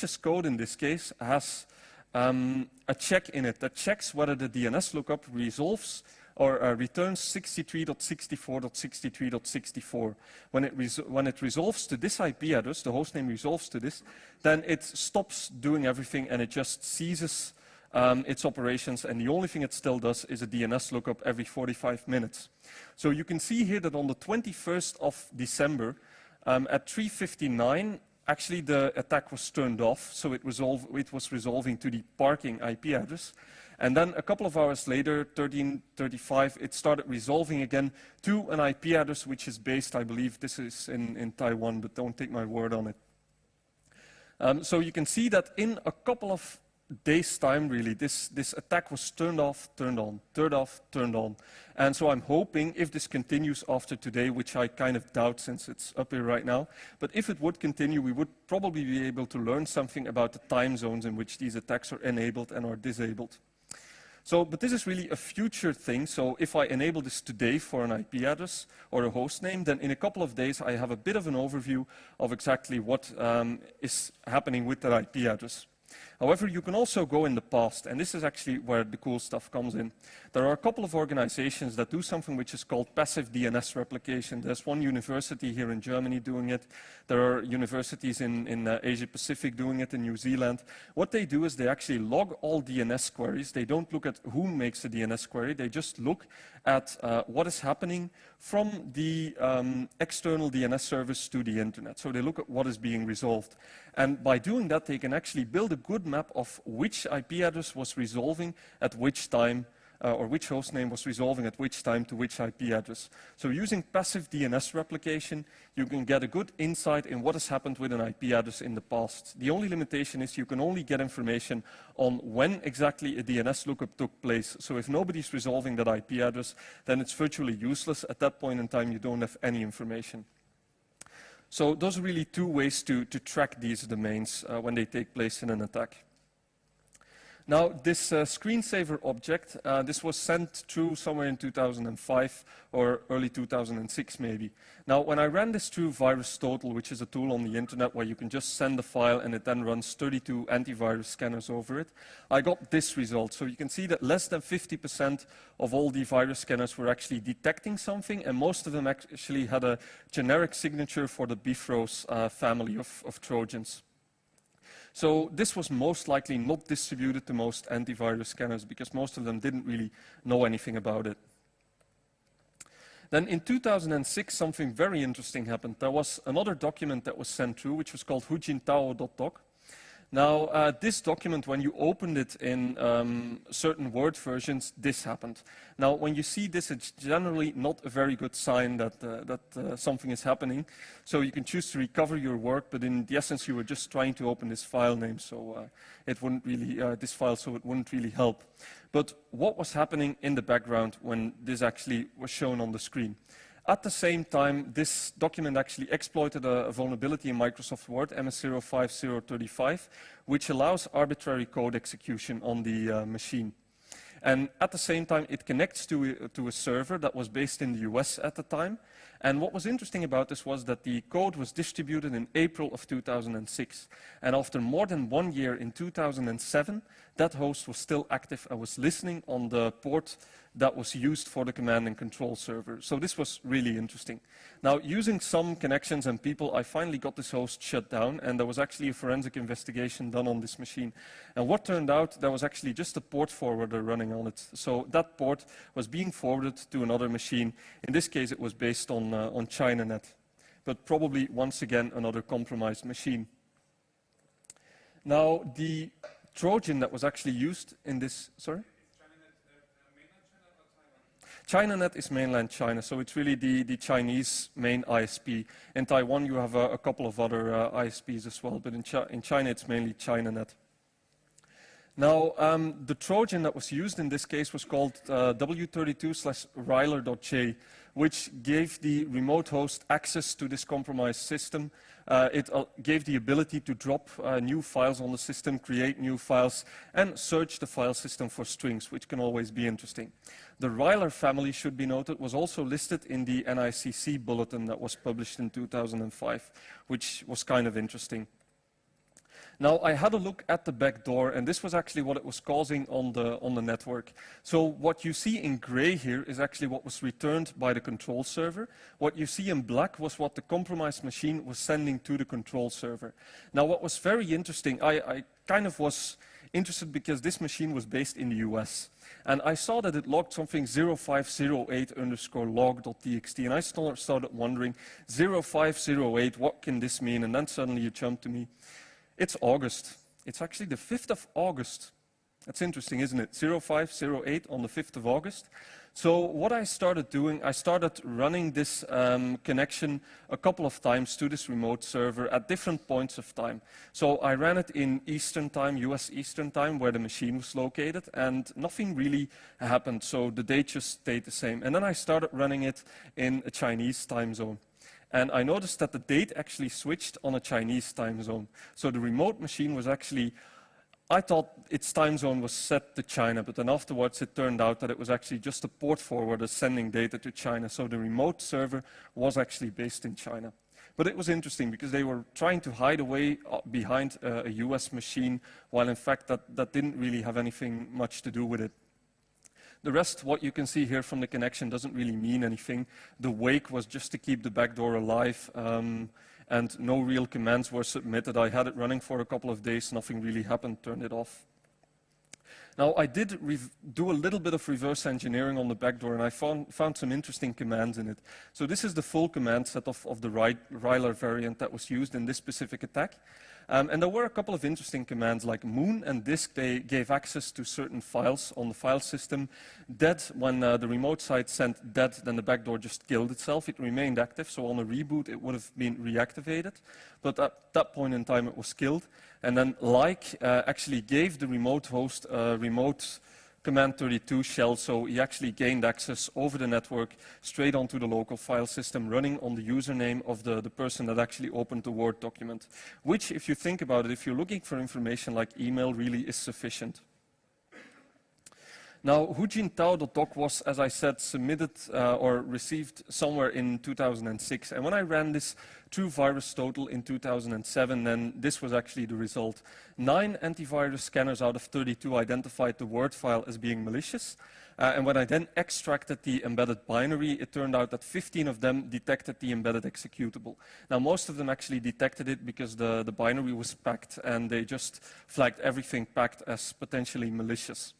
features code in this case has a check in it that checks whether the DNS lookup resolves or returns 63.64.63.64. When it resolves to this IP address, the hostname resolves to this, then it stops doing everything and it just ceases its operations, and the only thing it still does is a DNS lookup every 45 minutes. So you can see here that on the 21st of December, at 3:59, actually the attack was turned off, so it was resolving to the parking IP address. And then a couple of hours later, 13:35, it started resolving again to an IP address which is based, I believe this is in Taiwan, but don't take my word on it. So you can see that in a couple of days' time, really, this attack was turned off, turned on, turned off, turned on. And so I'm hoping, if this continues after today, which I kind of doubt since it's up here right now, but if it would continue, we would probably be able to learn something about the time zones in which these attacks are enabled and are disabled. So, but this is really a future thing, so if I enable this today for an IP address or a host name, then in a couple of days I have a bit of an overview of exactly what is happening with that IP address. However, you can also go in the past, and this is actually where the cool stuff comes in. There are a couple of organizations that do something which is called passive DNS replication. There's one university here in Germany doing it. There are universities in Asia Pacific doing it, in New Zealand. What they do is they actually log all DNS queries. They don't look at who makes a DNS query. They just look at what is happening from the external DNS service to the internet. So they look at what is being resolved. And by doing that, they can actually build a good map of which IP address was resolving at which time, or which hostname was resolving at which time to which IP address. So using passive DNS replication, you can get a good insight in what has happened with an IP address in the past. The only limitation is you can only get information on when exactly a DNS lookup took place. So if nobody's resolving that IP address, then it's virtually useless. At that point in time, you don't have any information. So those are really two ways to track these domains when they take place in an attack. Now, this screensaver object, this was sent through somewhere in 2005 or early 2006 maybe. Now, when I ran this through VirusTotal, which is a tool on the internet where you can just send a file and it then runs 32 antivirus scanners over it, I got this result. So you can see that less than 50% of all the virus scanners were actually detecting something, and most of them actually had a generic signature for the Bifrost family of Trojans. So this was most likely not distributed to most antivirus scanners because most of them didn't really know anything about it. Then in 2006, something very interesting happened. There was another document that was sent through, which was called hujintao.doc. Now, this document, when you opened it in certain Word versions, this happened. Now, when you see this, it's generally not a very good sign that something is happening. So you can choose to recover your work, but in the essence, you were just trying to open this file name, so it wouldn't really, this file, so it wouldn't really help. But what was happening in the background when this actually was shown on the screen? At the same time, this document actually exploited a vulnerability in Microsoft Word, MS-05035, which allows arbitrary code execution on the machine. And at the same time, it connects to a server that was based in the US at the time. And what was interesting about this was that the code was distributed in April of 2006. And after more than 1 year, in 2007, that host was still active and was listening on the port that was used for the command and control server. So this was really interesting. Now, using some connections and people, I finally got this host shut down, and there was actually a forensic investigation done on this machine. And what turned out, there was actually just a port forwarder running on it. So that port was being forwarded to another machine. In this case, it was based on ChinaNet, but probably, once again, another compromised machine. Now, the Trojan that was actually used in this, sorry? ChinaNet is mainland China, so it's really the Chinese main ISP. In Taiwan, you have a couple of other ISPs as well, but in China, it's mainly ChinaNet. Now, the Trojan that was used in this case was called W32/Ryler.J, which gave the remote host access to this compromised system. It gave the ability to drop new files on the system, create new files, and search the file system for strings, which can always be interesting. The Ryler family, should be noted, was also listed in the NICC bulletin that was published in 2005, which was kind of interesting. Now, I had a look at the backdoor, and this was actually what it was causing on the network. So what you see in gray here is actually what was returned by the control server. What you see in black was what the compromised machine was sending to the control server. Now, what was very interesting, I kind of was interested because this machine was based in the US. And I saw that it logged something 0508_log.txt, and I started wondering, 0508, what can this mean? And then suddenly it jumped to me. It's August. It's actually the 5th of August. That's interesting, isn't it? 0508 on the 5th of August. So what I started doing, I started running this connection a couple of times to this remote server at different points of time. So I ran it in Eastern time, US Eastern time, where the machine was located, and nothing really happened. So the date just stayed the same. And then I started running it in a Chinese time zone. And I noticed that the date actually switched on a Chinese time zone. So the remote machine was actually, I thought its time zone was set to China, but then afterwards it turned out that it was actually just a port forwarder sending data to China. So the remote server was actually based in China. But it was interesting because they were trying to hide away behind a US machine, while in fact that didn't really have anything much to do with it. The rest, what you can see here from the connection, doesn't really mean anything. The wake was just to keep the backdoor alive, and no real commands were submitted. I had it running for a couple of days, nothing really happened, turned it off. Now, I did do a little bit of reverse engineering on the backdoor, and I found some interesting commands in it. So this is the full command set of the Ryler variant that was used in this specific attack. And there were a couple of interesting commands like moon and disk. They gave access to certain files on the file system. Dead, when the remote side sent dead, then the backdoor just killed itself. It remained active, so on a reboot it would have been reactivated. But at that point in time it was killed. And then like actually gave the remote host a remote command 32 shell, so he actually gained access over the network straight onto the local file system, running on the username of the person that actually opened the Word document, which, if you think about it, if you're looking for information like email, really is sufficient. Now, hujintao.doc was, as I said, submitted or received somewhere in 2006. And when I ran this through VirusTotal in 2007, then this was actually the result. 9 antivirus scanners out of 32 identified the Word file as being malicious. And when I then extracted the embedded binary, it turned out that 15 of them detected the embedded executable. Now, most of them actually detected it because the binary was packed, and they just flagged everything packed as potentially malicious.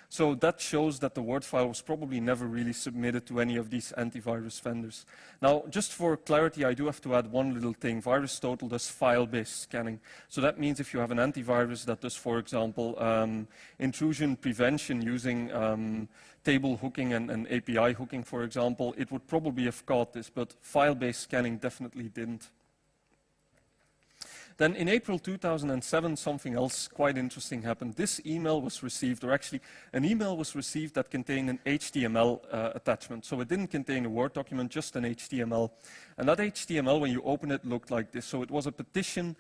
So that shows that the Word file was probably never really submitted to any of these antivirus vendors. Now, just for clarity, I do have to add one little thing. VirusTotal does file-based scanning. So that means if you have an antivirus that does, for example, intrusion prevention using table hooking and API hooking, for example, it would probably have caught this, but file-based scanning definitely didn't. Then in April 2007, something else quite interesting happened. This email was received, or actually an email was received that contained an HTML attachment. So it didn't contain a Word document, just an HTML. And that HTML, when you open it, looked like this. So it was a petition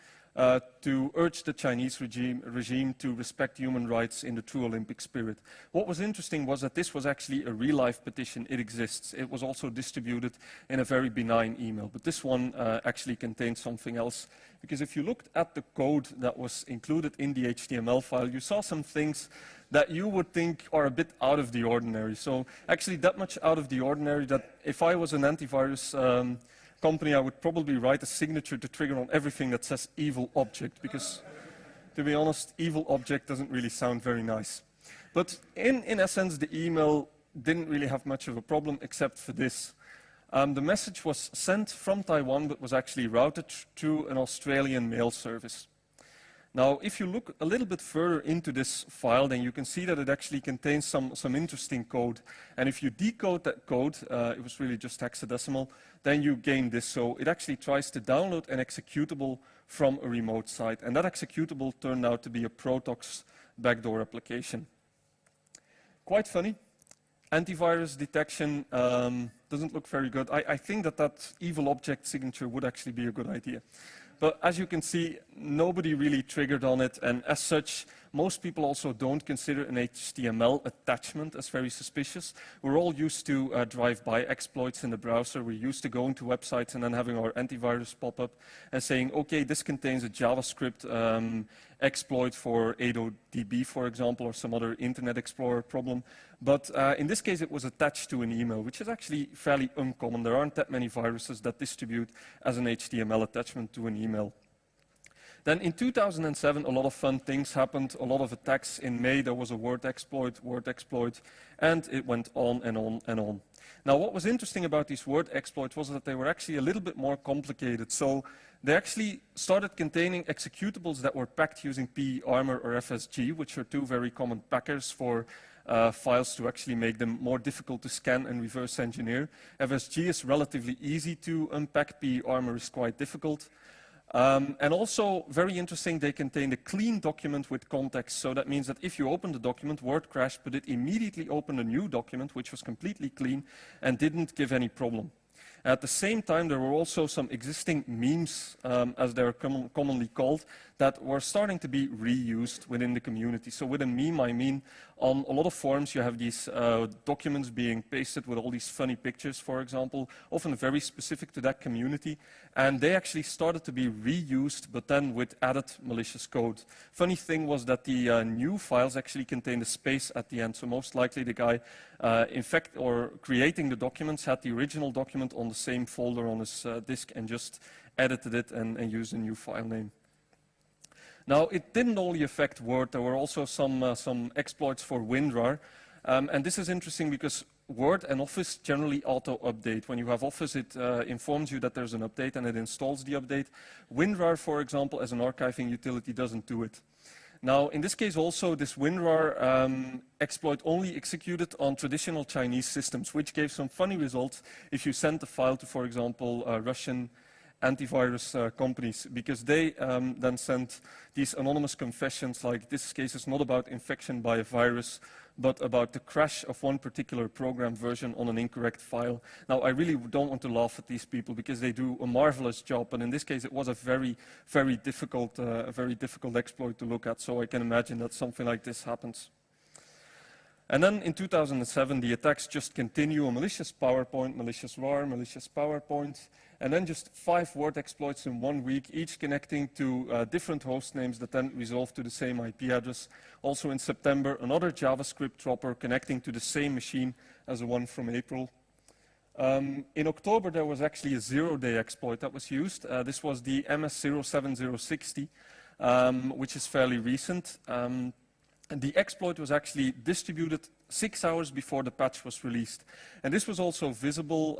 to urge the Chinese regime to respect human rights in the true Olympic spirit. What was interesting was that this was actually a real-life petition. It exists. It was also distributed in a very benign email. But this one actually contained something else. Because if you looked at the code that was included in the HTML file, you saw some things that you would think are a bit out of the ordinary. So actually that much out of the ordinary that if I was an antivirus company, I would probably write a signature to trigger on everything that says evil object, because to be honest, evil object doesn't really sound very nice. But in essence, the email didn't really have much of a problem except for this. The message was sent from Taiwan, but was actually routed through an Australian mail service. Now, if you look a little bit further into this file, then you can see that it actually contains some interesting code. And if you decode that code, it was really just hexadecimal, then you gain this. So it actually tries to download an executable from a remote site. And that executable turned out to be a Protox backdoor application. Quite funny. Antivirus detection doesn't look very good. I think that evil object signature would actually be a good idea. But as you can see, nobody really triggered on it, and as such, most people also don't consider an HTML attachment as very suspicious. We're all used to drive-by exploits in the browser. We're used to going to websites and then having our antivirus pop up and saying, okay, this contains a JavaScript exploit for AutoDB, for example, or some other Internet Explorer problem. But in this case, it was attached to an email, which is actually fairly uncommon. There aren't that many viruses that distribute as an HTML attachment to an email. Then in 2007, a lot of fun things happened, a lot of attacks. In May, there was a Word exploit, and it went on and on and on. Now, what was interesting about these Word exploits was that they were actually a little bit more complicated. So they actually started containing executables that were packed using PEArmor or FSG, which are two very common packers for files to actually make them more difficult to scan and reverse engineer. FSG is relatively easy to unpack, PEArmor is quite difficult. And also, very interesting, they contain a clean document with context. So that means that if you open the document, Word crashed, but it immediately opened a new document, which was completely clean and didn't give any problem. At the same time, there were also some existing memes, as they're commonly called, that were starting to be reused within the community. So with a meme, I mean, on a lot of forums, you have these documents being pasted with all these funny pictures, for example, often very specific to that community. And they actually started to be reused, but then with added malicious code. Funny thing was that the new files actually contained a space at the end. So most likely the guy creating the documents had the original document on the same folder on his disk and just edited it and used a new file name. Now, it didn't only affect Word. There were also some exploits for WinRAR. And this is interesting because Word and Office generally auto-update. When you have Office, it informs you that there's an update and it installs the update. WinRAR, for example, as an archiving utility, doesn't do it. Now, in this case also, this WinRAR exploit only executed on traditional Chinese systems, which gave some funny results if you sent the file to, for example, Russian antivirus companies, because they then sent these anonymous confessions like this case is not about infection by a virus, but about the crash of one particular program version on an incorrect file. Now, I really don't want to laugh at these people because they do a marvelous job, and in this case it was a very, very difficult exploit to look at, so I can imagine that something like this happens. And then in 2007, the attacks just continue, a malicious PowerPoint, malicious RAR, malicious PowerPoint, and then just 5 Word exploits in 1 week, each connecting to different host names that then resolve to the same IP address. Also in September, another JavaScript dropper connecting to the same machine as the one from April. In October, there was actually a zero-day exploit that was used. This was the MS07060, which is fairly recent. And the exploit was actually distributed 6 hours before the patch was released. And this was also visible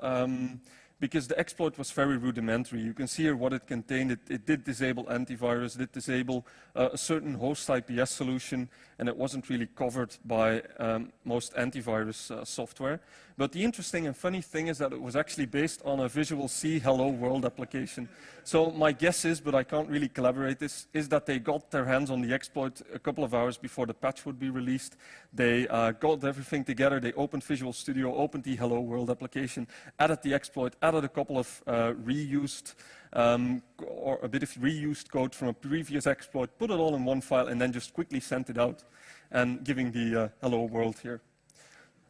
because the exploit was very rudimentary. You can see here what it contained. It did disable antivirus, it did disable a certain host IPS solution, and it wasn't really covered by most antivirus software. But the interesting and funny thing is that it was actually based on a Visual C Hello World application. So my guess is, but I can't really collaborate this, is that they got their hands on the exploit a couple of hours before the patch would be released. They got everything together, they opened Visual Studio, opened the Hello World application, added the exploit, added a couple of reused or a bit of reused code from a previous exploit, put it all in one file, and then just quickly sent it out and giving the hello world here.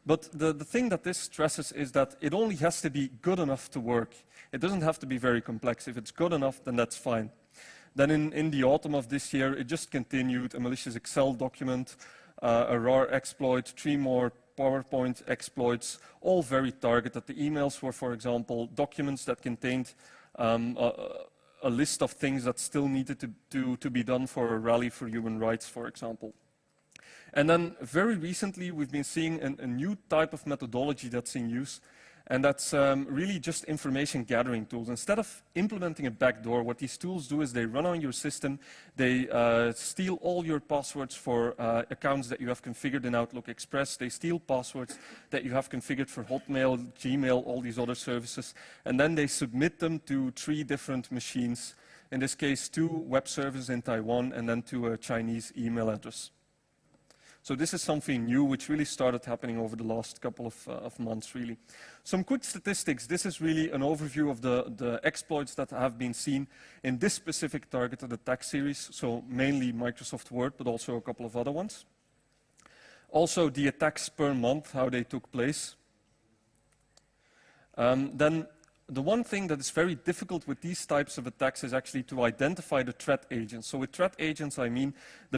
But the thing that this stresses is that it only has to be good enough to work. It doesn't have to be very complex. If it's good enough, then that's fine. Then in the autumn of this year, it just continued a malicious Excel document, a RAR exploit, 3 more PowerPoint exploits, all very targeted. The emails were, for example, documents that contained a list of things that still needed to be done for a rally for human rights, for example. And then very recently, we've been seeing a new type of methodology that's in use, and that's really just information gathering tools. Instead of implementing a backdoor, what these tools do is they run on your system, they steal all your passwords for accounts that you have configured in Outlook Express, they steal passwords that you have configured for Hotmail, Gmail, all these other services, and then they submit them to 3 different machines, in this case 2 web servers in Taiwan and then to a Chinese email address. So this is something new which really started happening over the last couple of months, really. Some quick statistics. This is really an overview of the exploits that have been seen in this specific targeted attack series, so mainly Microsoft Word, but also a couple of other ones. Also the attacks per month, how they took place. Then the one thing that is very difficult with these types of attacks is actually to identify the threat agents. So with threat agents, I mean the